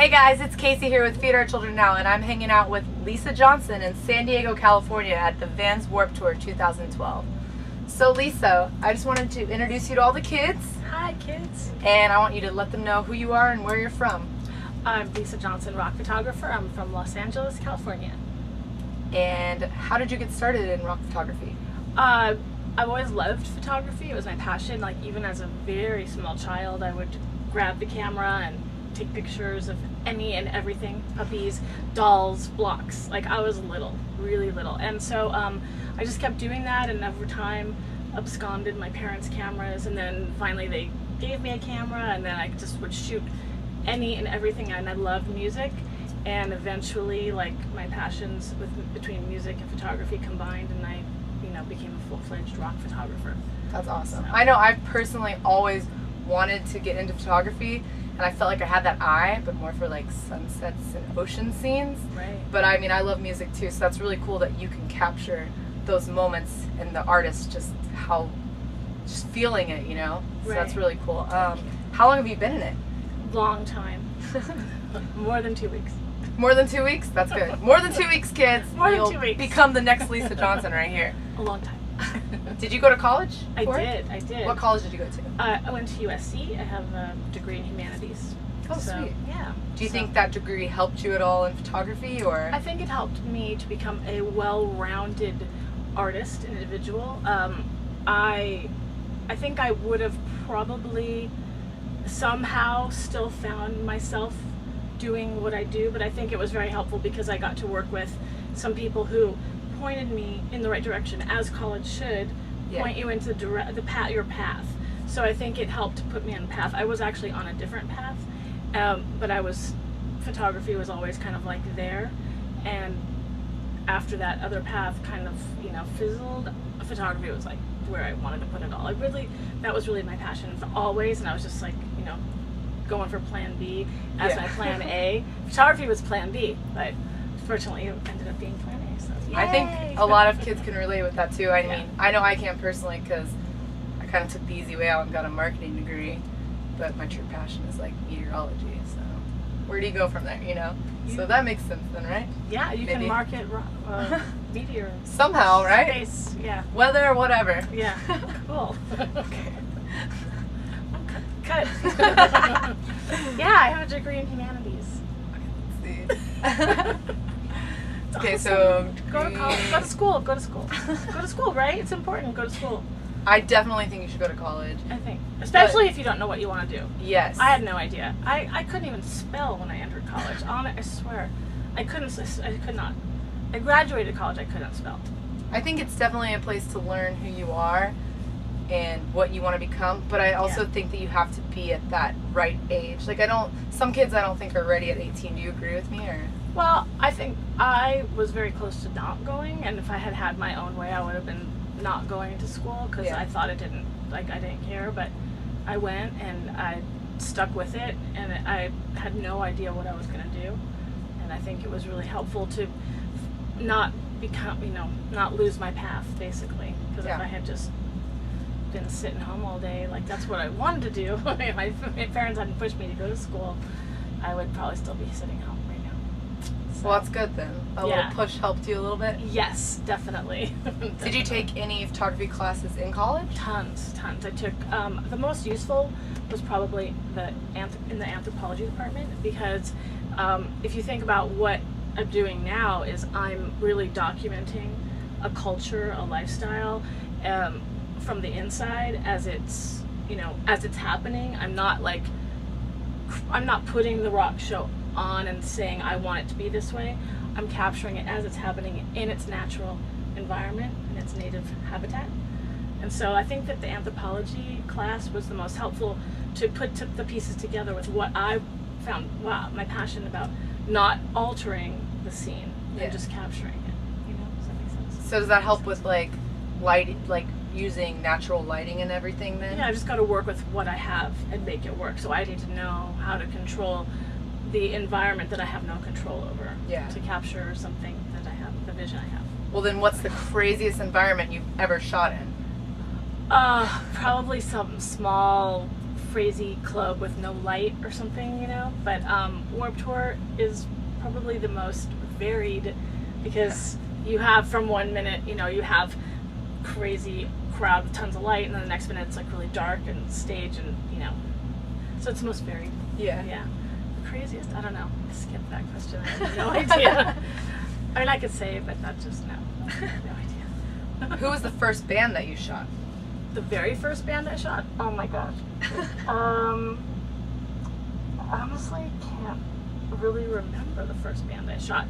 Hey guys, it's Casey here with Feed Our Children Now, and I'm hanging out with Lisa Johnson in San Diego, California at the Vans Warped Tour 2012. So Lisa, I just wanted to introduce you to all the kids. Hi kids. And I want you to let them know who you are and where you're from. I'm Lisa Johnson, rock photographer. I'm from Los Angeles, California. And how did you get started in rock photography? I've always loved photography. It was my passion. Like even as a very small child, I would grab the camera and take pictures of any and everything, puppies, dolls, blocks. Like I was little, really little. And so I just kept doing that, and over time absconded my parents' cameras, and then finally they gave me a camera, and then I just would shoot any and everything. And I loved music, and eventually like my passions between music and photography combined, and I became a full-fledged rock photographer. That's awesome. So. I know I've personally always wanted to get into photography, and I felt like I had that eye, but more for like sunsets and ocean scenes. Right. But I mean, I love music too, so that's really cool that you can capture those moments and the artist just feeling it, you know? So Right. that's really cool. How long have you been in it? Long time. More than 2 weeks. More than 2 weeks? That's good. More than 2 weeks, kids. More than You'll 2 weeks. become the next Lisa Johnson right here. A long time. Did you go to college? I for it? did. What college did you go to? I went to USC. I have a degree in humanities. Oh, So, sweet. Yeah. Do you think that degree helped you at all in photography, or? I think it helped me to become a well-rounded artist, individual. I think I would have probably somehow still found myself doing what I do, but I think it was very helpful because I got to work with some people who pointed me in the right direction, as college should. Yeah. Point you into your path. So I think it helped to put me on a path. I was actually on a different path, but photography was always kind of like there, and after that other path kind of fizzled, photography was like where I wanted to put it all. That was really my passion always, and I was just like going for plan B as my plan A. Photography was plan B, but fortunately it ended up being plan A. So yay! I think a lot of kids can relate with that too. I mean, I know I can personally because I kind of took the easy way out and got a marketing degree, but my true passion is like meteorology. So where do you go from there? So that makes sense then, right? Yeah, you Maybe. can market meteor Somehow, right? space. Yeah. Weather, whatever. Yeah. Cool. Okay. Cut. Yeah, I have a degree in humanities. Let's see. Okay, so Go to college. Go to school. Go to school, right? It's important. Go to school. I definitely think you should go to college. I think, especially if you don't know what you want to do. Yes. I had no idea. I couldn't even spell when I entered college. I swear, I could not. I graduated college. I couldn't spell. I think it's definitely a place to learn who you are and what you want to become, but I also think that you have to be at that right age. Like some kids I don't think are ready at 18. Do you agree with me, or? Well, I think I was very close to not going, and if I had had my own way, I would have been not going to school because I thought I didn't care, but I went and I stuck with it, and I had no idea what I was going to do, and I think it was really helpful to not not lose my path, basically, because if I had just been sitting home all day, like that's what I wanted to do, if my parents hadn't pushed me to go to school, I would probably still be sitting home right now. So, Well, that's good then. A little push helped you a little bit? yes, definitely. Did you take any photography classes in college? Tons. I took, the most useful was probably in the anthropology department, because if you think about what I'm doing now is I'm really documenting a culture, a lifestyle, from the inside as it's happening. I'm not putting the rock show on and saying I want it to be this way. I'm capturing it as it's happening in its natural environment, in its native habitat. And so I think that the anthropology class was the most helpful to put the pieces together with what I found, my passion about not altering the scene and just capturing it. Does that make sense? So does that help with lighting, using natural lighting and everything then? Yeah, I just got to work with what I have and make it work. So I need to know how to control the environment that I have no control over to capture something that I have, the vision I have. Well, then what's the craziest environment you've ever shot in? Probably some small crazy club with no light or something, you know. But Warped Tour is probably the most varied because you have from 1 minute, you know, you have crazy crowd with tons of light, and then the next minute it's like really dark and stage, and you know, so it's the most varied. Yeah. Yeah. The craziest? I don't know. Skip that question. I have no idea. I mean, I could say, but not just no. No idea. Who was the first band that you shot? The very first band I shot? Oh my gosh. Honestly, can't really remember the first band I shot.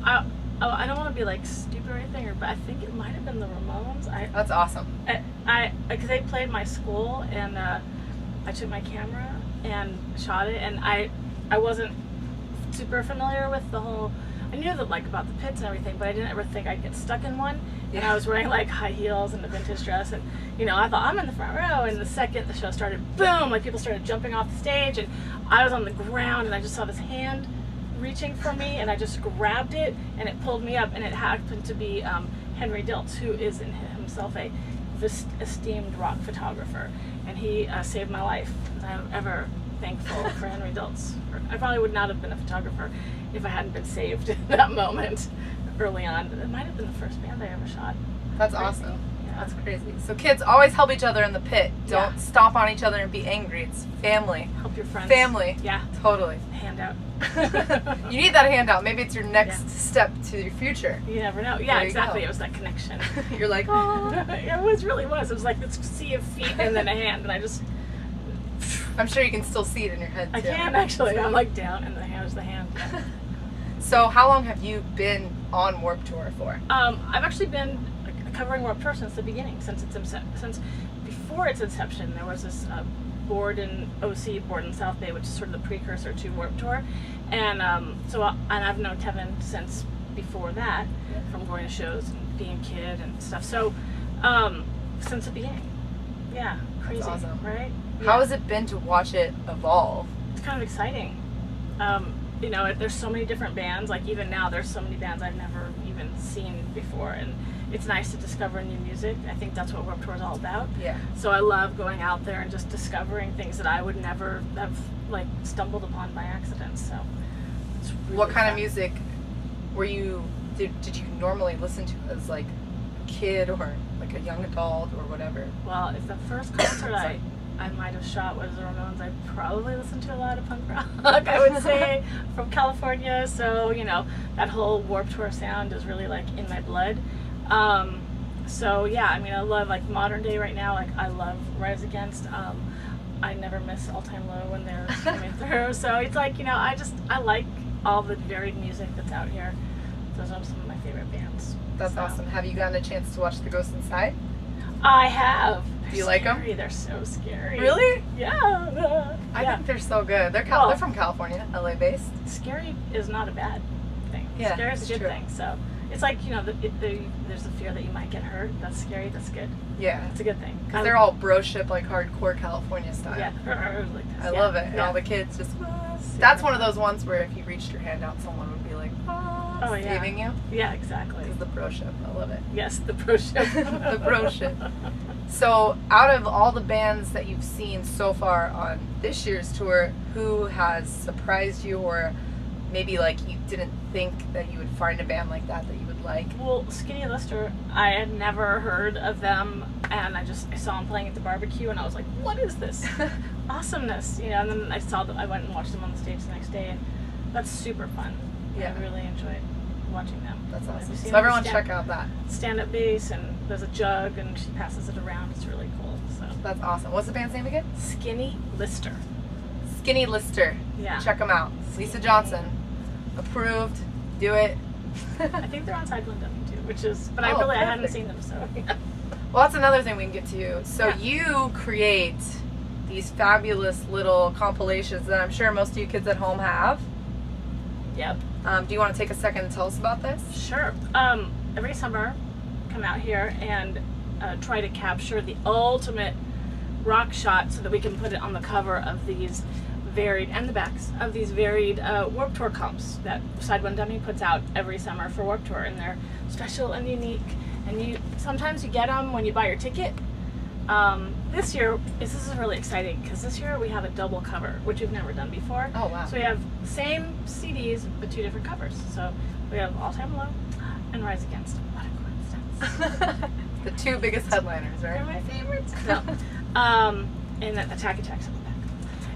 I don't want to be like stupid or anything, but I think it might have been the Ramones. That's awesome. Because they played my school, and I took my camera and shot it, and I wasn't super familiar with the whole. I knew that like about the pits and everything, but I didn't ever think I'd get stuck in one. And I was wearing like high heels and a vintage dress, and you know, I thought I'm in the front row. And the second the show started, boom! Like people started jumping off the stage, and I was on the ground, and I just saw this hand reaching for me, and I just grabbed it, and it pulled me up, and it happened to be Henry Diltz, who is in himself a esteemed rock photographer, and he saved my life. I'm ever thankful for Henry Diltz. I probably would not have been a photographer if I hadn't been saved in that moment early on. It might have been the first band I ever shot. That's awesome. Yeah. That's crazy. So kids, always help each other in the pit. Don't stomp on each other and be angry. It's family. Help your friends. Family. Yeah. Totally. Handout. You need that handout. Maybe it's your next step to your future. You never know. Yeah, exactly. It was that connection. You're like, oh. It really was. It was like this sea of feet and then a hand, and I just. I'm sure you can still see it in your head too. I can actually. I'm like down, and there's the hand. Yeah. So how long have you been on Warped Tour for? I've actually been covering Warped Tour since the beginning, since before its inception. There was this board in OC, board in South Bay, which is sort of the precursor to Warped Tour, and and I've known Kevin since before that, from going to shows and being a kid and stuff. So since the beginning, yeah, crazy. That's awesome, right? How has it been to watch it evolve? It's kind of exciting. You know, there's so many different bands. Like even now, there's so many bands I've never even seen before, and it's nice to discover new music. I think that's what Warped Tour is all about. Yeah. So I love going out there and just discovering things that I would never have like stumbled upon by accident. So it's really what kind fun. of music were you? Did you normally listen to as like a kid or like a young adult or whatever? Well, if the first concert I might have shot was the Ramones, I probably listened to a lot of punk rock, I would say, from California. So, you know, that whole Warped Tour sound is really like in my blood. So yeah, I mean, I love like modern day right now. Like I love Rise Against. I never miss All Time Low when they're coming through. So it's like, you know, I like all the varied music that's out here. Those are some of my favorite bands. That's awesome. Have you gotten a chance to watch The Ghost Inside? I have. Do you like them? They're so scary. Really? Yeah. I think they're so good. They're from California, LA based. Scary is not a bad thing. Yeah, scary is a good thing. So it's like, you know, there's a fear that you might get hurt. That's scary. That's good. Yeah. It's a good thing. Because they're all bro ship, like hardcore California style. Yeah. Like this. I love it. And all the kids just. That's one of those ones where if you reached your hand out, someone would be like, saving you. Yeah, exactly. It's the bro ship. I love it. Yes, the bro ship. The bro ship. So, out of all the bands that you've seen so far on this year's tour, who has surprised you, or maybe like you didn't think that you would find a band like that you would like? Well, Skinny Lister, I had never heard of them, and I saw them playing at the barbecue, and I was like, what is this awesomeness? You know, and then I went and watched them on the stage the next day, and that's super fun. Yeah. I really enjoyed watching them. That's awesome. So everyone check out that. Stand-up bass, and there's a jug, and she passes it around. It's really cool. So that's awesome. What's the band's name again? Skinny Lister. Skinny Lister. Yeah. Check them out. Lisa Johnson. Approved. Do it. I think they're on Untitled Chapter too, but I hadn't seen them, so. Well, that's another thing we can get to you. So you create these fabulous little compilations that I'm sure most of you kids at home have. Yep. Do you want to take a second and tell us about this? Sure. Every summer, come out here and try to capture the ultimate rock shot so that we can put it on the cover of these varied, and the backs of these varied Warped Tour comps that Side One Dummy puts out every summer for Warped Tour, and they're special and unique. And sometimes you get them when you buy your ticket, This year, this is really exciting because this year we have a double cover, which we've never done before. Oh, wow. So we have same CDs but 2 different covers. So we have All Time Low and Rise Against. What a coincidence. The 2 biggest headliners, right? They're my favorites. No. And then Attack Attacks on the back.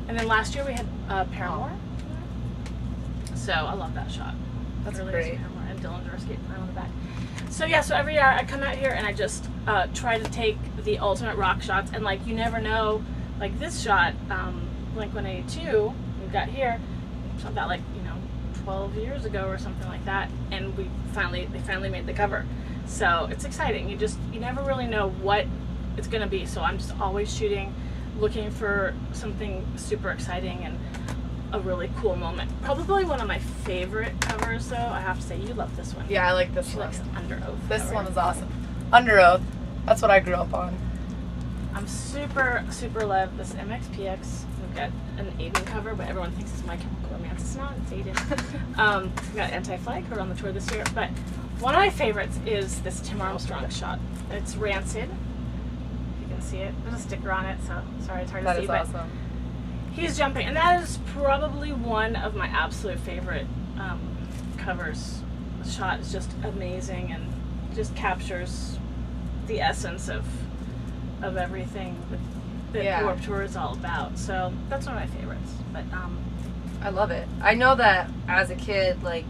And then last year we had Paramore. So I love that shot. That's really great. Paramore and Dillinger Escape Plan on the back. So yeah, so every year I come out here and I just try to take the ultimate rock shots, and like you never know, like this shot, Blink-182, we got here, shot that like 12 years ago or something like that, and they finally made the cover. So it's exciting. You never really know what it's gonna be. So I'm just always shooting, looking for something super exciting and a really cool moment. Probably one of my favorite covers, though. I have to say, you love this one. Yeah, I like this She one. likes Under Oath. This cover. one is awesome. Under Oath. That's what I grew up on. I'm super love this MXPX. We've got an Aiden cover, but everyone thinks it's My Chemical Romance. It's not. It's Aiden. We've got Anti-Flag, who are on the tour this year. But one of my favorites is this Tim Armstrong shot. It's Rancid. You can see it. There's a sticker on it, so sorry it's hard to see. That is awesome. He's jumping, and that is probably one of my absolute favorite covers. The shot is just amazing and just captures the essence of everything that Warped Tour is all about. So that's one of my favorites. But I love it. I know that as a kid, like,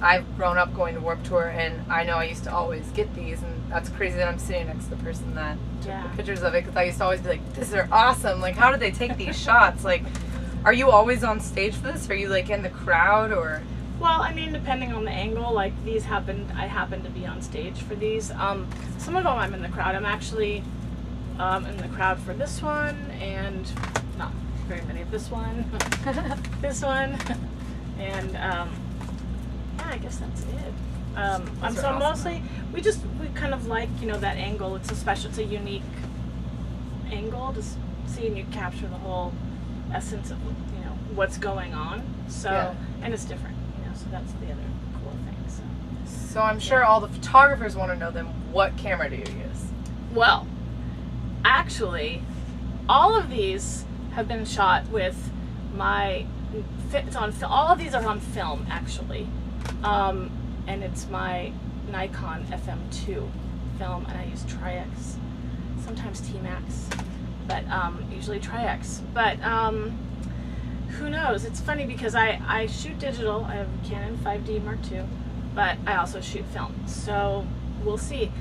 I've grown up going to Warped Tour, and I know I used to always get these, and that's crazy that I'm sitting next to the person that took the pictures of it, because I used to always be like, these are awesome. Like, how did they take these shots? Like, are you always on stage for this? Are you, like, in the crowd, or? Well, I mean, depending on the angle, like, I happen to be on stage for these. Some of them I'm in the crowd. I'm actually in the crowd for this one, and not very many of this one, this one, and yeah, I guess that's it. So awesome. Mostly we kind of like that angle. It's a unique angle to see, and you capture the whole essence of what's going on. So and it's different, so that's the other cool thing. So I'm sure all the photographers want to know, then, what camera do you use? Well, actually, all of these have been shot with all of these are on film, actually. And it's my Nikon FM2 film, and I use Tri-X, sometimes T-Max, but usually Tri-X. But who knows? It's funny because I shoot digital. I have a Canon 5D Mark II, but I also shoot film. So we'll see.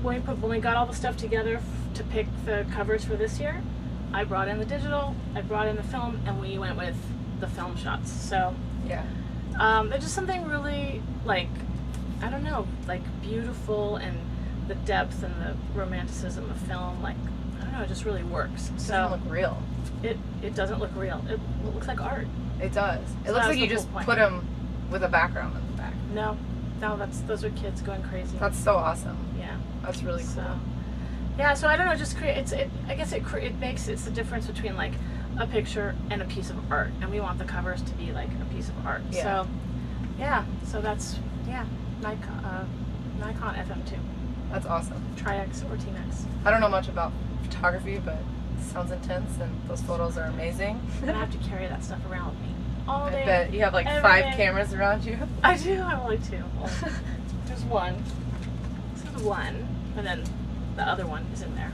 When we got all the stuff together to pick the covers for this year, I brought in the digital, I brought in the film, and we went with the film shots. So yeah, there's just something really, like, I don't know, like, beautiful, and the depth and the romanticism of film, like, I don't know, it just really works. It doesn't look real. It doesn't look real. It looks like art. It does. It So looks that like was you the just whole point. put them with a background in the back. No, those are kids going crazy. That's so awesome. Yeah. That's really cool. So, yeah, so I don't know, just I guess it's the difference between, like, a picture and a piece of art, and we want the covers to be like a piece of art. Yeah. So so that's Nikon FM2. That's awesome. Tri-X or T-Max. I don't know much about photography, but it sounds intense, and those photos are amazing. And I have to carry that stuff around with me all day. I bet you have like every 5 day. cameras around you. I do. I have like 2. Well, there's one. This is one, and then the other one is in there.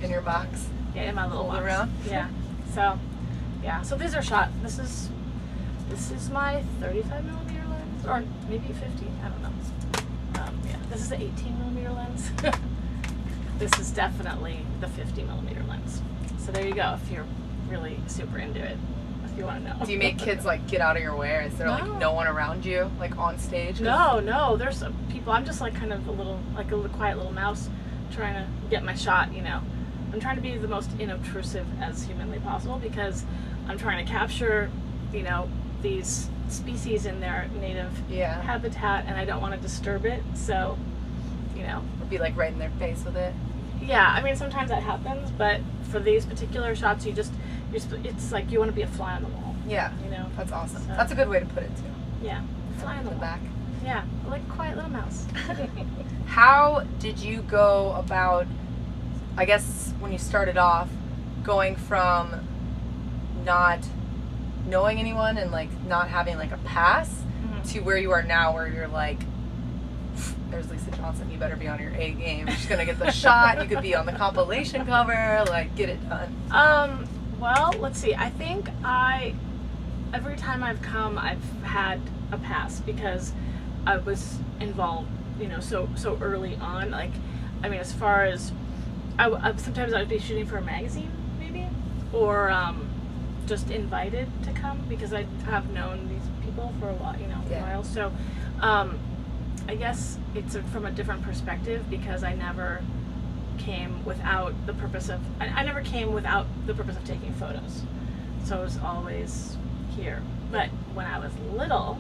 In your box. Yeah, in my little Hold box. around. Yeah. So these are shot. This is my 35mm lens, or maybe 50. I don't know. Yeah, this is the 18mm lens. This is definitely the 50mm lens. So there you go. If you're really super into it, if you want to know. Do you make kids like get out of your way? Or is there like no one around you, like on stage? No. There's some people. I'm just like kind of a quiet little mouse, trying to get my shot. I'm trying to be the most inobtrusive as humanly possible, because I'm trying to capture, these species in their native habitat, and I don't want to disturb it. So, Or be like right in their face with it. yeah. I mean, sometimes that happens, but for these particular shots, it's like you want to be a fly on the wall. Yeah. That's awesome. So, that's a good way to put it too. Yeah. Fly on the wall. back. Yeah, like a quiet little mouse. How did you go about I guess when you started off, going from not knowing anyone and like not having like a pass to where you are now, where you're like, there's Lisa Johnson, you better be on your A game. She's gonna get the shot. You could be on the compilation cover. Like, get it done. Well, let's see. I think every time I've come, I've had a pass because I was involved, so early on. Like, I mean, as far as sometimes I would be shooting for a magazine, maybe, or just invited to come because I have known these people for a while, a while. So, I guess it's from a different perspective because I never came without the purpose of taking photos. So it was always here. But when I was little,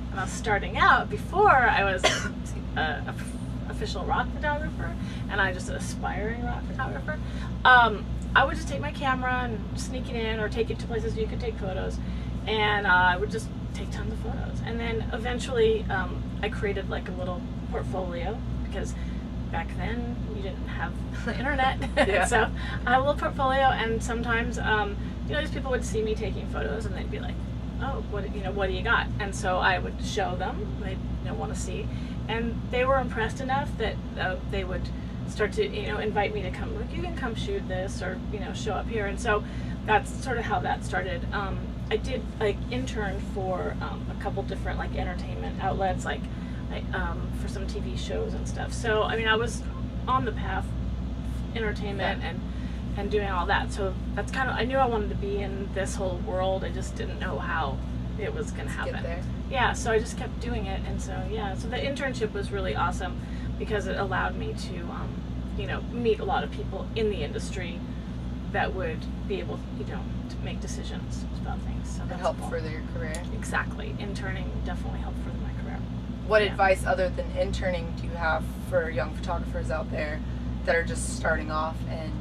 when I was starting out, before I was a official rock photographer and I just an aspiring rock photographer, I would just take my camera and sneak it in or take it to places you could take photos, and I would just take tons of photos. And then eventually I created like a little portfolio because back then you didn't have the internet. So I had a little portfolio, and sometimes these people would see me taking photos and they'd be like, oh, what do you got? And so I would show them. They'd want to see, and they were impressed enough that they would start to invite me to come. Like, you can come shoot this, or show up here. And so that's sort of how that started. I did like intern for a couple different like entertainment outlets, like for some TV shows and stuff. So I mean, I was on the path, entertainment and doing all that. So that's kind of, I knew I wanted to be in this whole world. I just didn't know how it was going to happen. Get there. Yeah, so I just kept doing it, and so so the internship was really awesome because it allowed me to meet a lot of people in the industry that would be able to make decisions about things. So and help further your career. Exactly. Interning definitely helped further my career. What advice other than interning do you have for young photographers out there that are just starting off and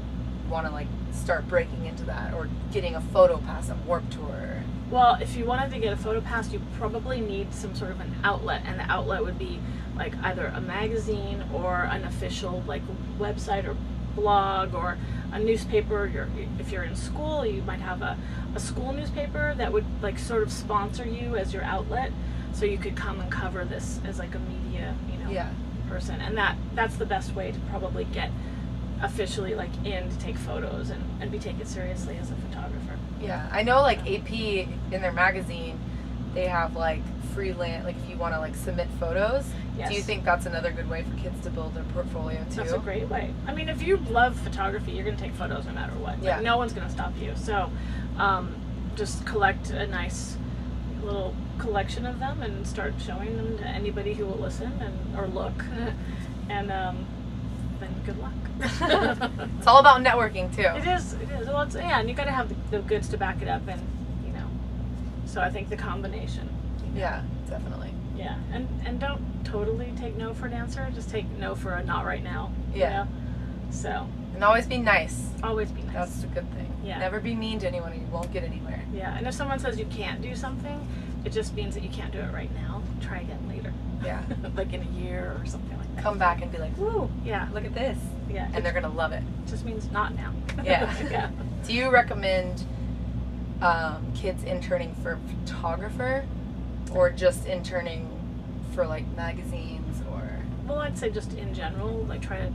want to like start breaking into that, or getting a photo pass at Warped Tour? Well, if you wanted to get a photo pass, you probably need some sort of an outlet, and the outlet would be like either a magazine or an official like website or blog or a newspaper. If you're in school, you might have a school newspaper that would like sort of sponsor you as your outlet, so you could come and cover this as like a media person. And that's the best way to probably get officially like in to take photos and be taken seriously as a photographer. Yeah, I know like AP in their magazine, they have like freelance, like if you want to like submit photos. Yes. Do you think that's another good way for kids to build their portfolio too? That's a great way. I mean, if you love photography, you're going to take photos no matter what. Yeah. Like, no one's going to stop you. So just collect a nice little collection of them and start showing them to anybody who will listen or look. And then good luck. It's all about networking too. It is. Well, and you got to have the goods to back it up, and so I think the combination. Yeah, definitely. Yeah, and don't totally take no for an answer. Just take no for a not right now. Yeah. So. And always be nice. Always be nice. That's a good thing. Yeah. Never be mean to anyone, or you won't get anywhere. Yeah, and if someone says you can't do something, it just means that you can't do it right now. Try again later. Yeah. Like in a year or something like that. Come back and be like, woo, yeah, look at this. Yeah. And they're going to love it. It just means not now. Yeah. Yeah. Do you recommend kids interning for photographer, or just interning for like magazines, or? Well, I'd say just in general, like try to,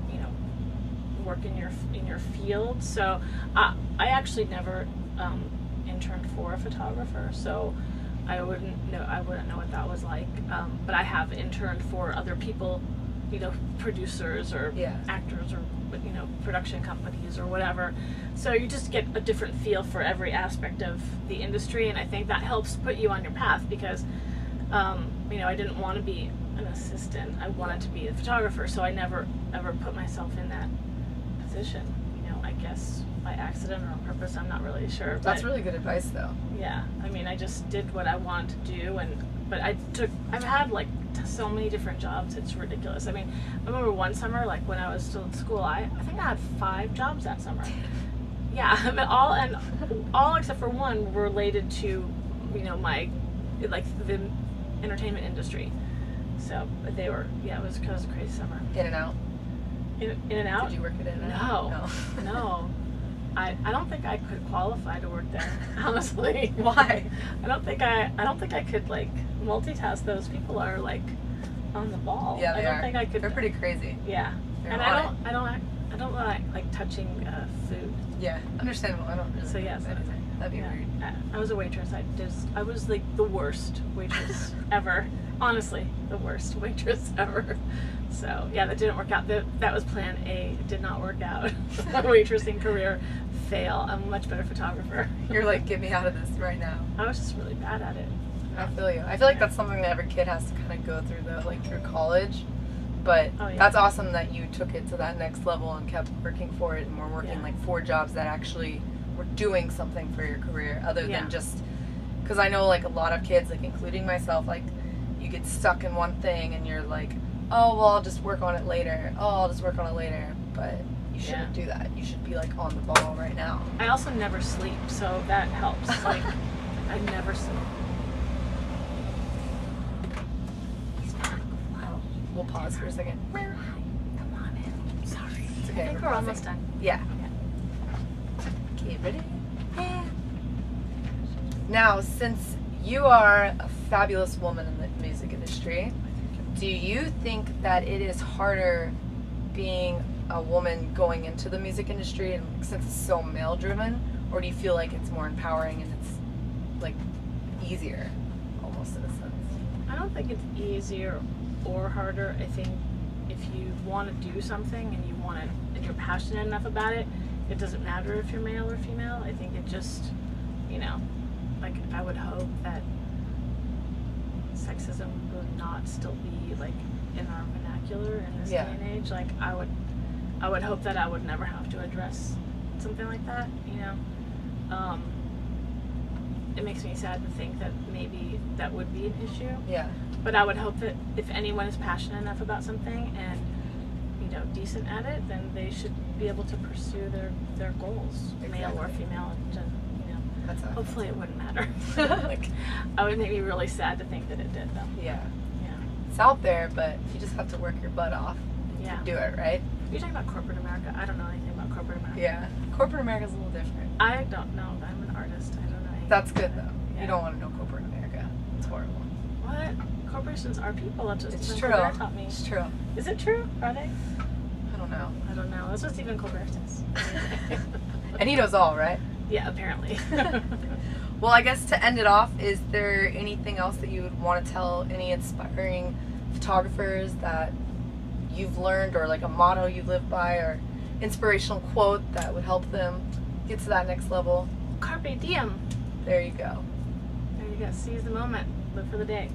work in your field. So I actually never interned for a photographer, so I wouldn't know what that was like. But I have interned for other people, producers or actors or production companies or whatever. So you just get a different feel for every aspect of the industry, and I think that helps put you on your path because I didn't want to be an assistant. I wanted to be a photographer, so I never ever put myself in that position. I guess by accident or on purpose, I'm not really sure. That's really good advice, though. Yeah, I mean, I just did what I wanted to do, but I've had like so many different jobs. It's ridiculous. I mean, I remember one summer, like when I was still in school, I think I had 5 jobs that summer. Yeah, but all except for one were related to, my like the entertainment industry. So they were, it was a crazy summer. In and out. In and out? Did you work at In and Out? No. I don't think I could qualify to work there, honestly. Why? I don't think I could like multitask. Those people are like on the ball. Yeah, they I don't are. think I could. They're pretty crazy. Yeah. They're And I don't like touching food. Yeah, understandable. I don't really. So yeah, that'd be weird. I was a waitress. I was like the worst waitress ever. Honestly, the worst waitress ever. So yeah, that didn't work out. That was plan A. It did not work out. Waitressing career fail. I'm a much better photographer. You're like, get me out of this right now. I was just really bad at it. I feel you. I feel like that's something that every kid has to kind of go through though, like through college. But that's awesome that you took it to that next level and kept working for it, and were working like 4 jobs that actually were doing something for your career other than just, because I know like a lot of kids, like including myself, like you get stuck in one thing and you're like, oh well, I'll just work on it later. But you shouldn't do that. You should be like on the ball right now. I also never sleep, so that helps. Like I never sleep. We'll pause for a second. Come on in. Sorry. It's okay. I think we're almost done. Yeah. Okay, ready? Yeah. Now, since you are a fabulous woman in the music industry, do you think that it is harder being a woman going into the music industry, and since it's so male driven, or do you feel like it's more empowering and it's like easier almost in a sense? I don't think it's easier or harder. I think if you want to do something and you want it and you're passionate enough about it, it doesn't matter if you're male or female. I think it just, like I would hope that sexism would not still be like in our vernacular in this day and age. Like I would hope that I would never have to address something like that, it makes me sad to think that maybe that would be an issue. Yeah. But I would hope that if anyone is passionate enough about something and, decent at it, then they should be able to pursue their goals, male or female. And, hopefully it wouldn't matter. Like, I would make me really sad to think that it did, though. Yeah. Yeah. It's out there, but you just have to work your butt off to do it, right? You're talking about corporate America. I don't know anything about corporate America. Yeah. Corporate America's a little different. I don't know. I'm an artist. I don't know anything. That's good, though. Yeah. You don't want to know corporate America. It's horrible. What? Corporations are people. That's what It's Stephen true. Colbert taught me. It's true. Is it true? Are they? I don't know. I don't know. That's what Stephen Colbert says. And he knows all, right? Yeah, apparently. Well, I guess to end it off, is there anything else that you would want to tell any inspiring photographers that you've learned, or like a motto you live by, or inspirational quote that would help them get to that next level? Carpe diem. There you go. There you go. Seize the moment. Live for the day.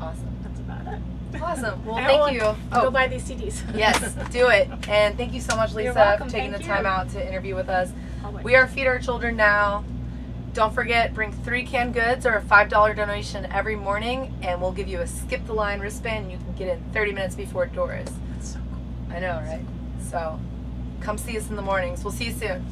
Awesome. That's about it. Awesome. Well, thank you. Go buy these CDs. Yes, do it. And thank you so much, Lisa, welcome. for taking Thank the time you. out to interview with us. Always. We are Feed Our Children Now. Don't forget, bring 3 canned goods or a $5 donation every morning, and we'll give you a skip the line wristband. You can get in 30 minutes before doors. That's so cool. I know, right? So come see us in the mornings. We'll see you soon.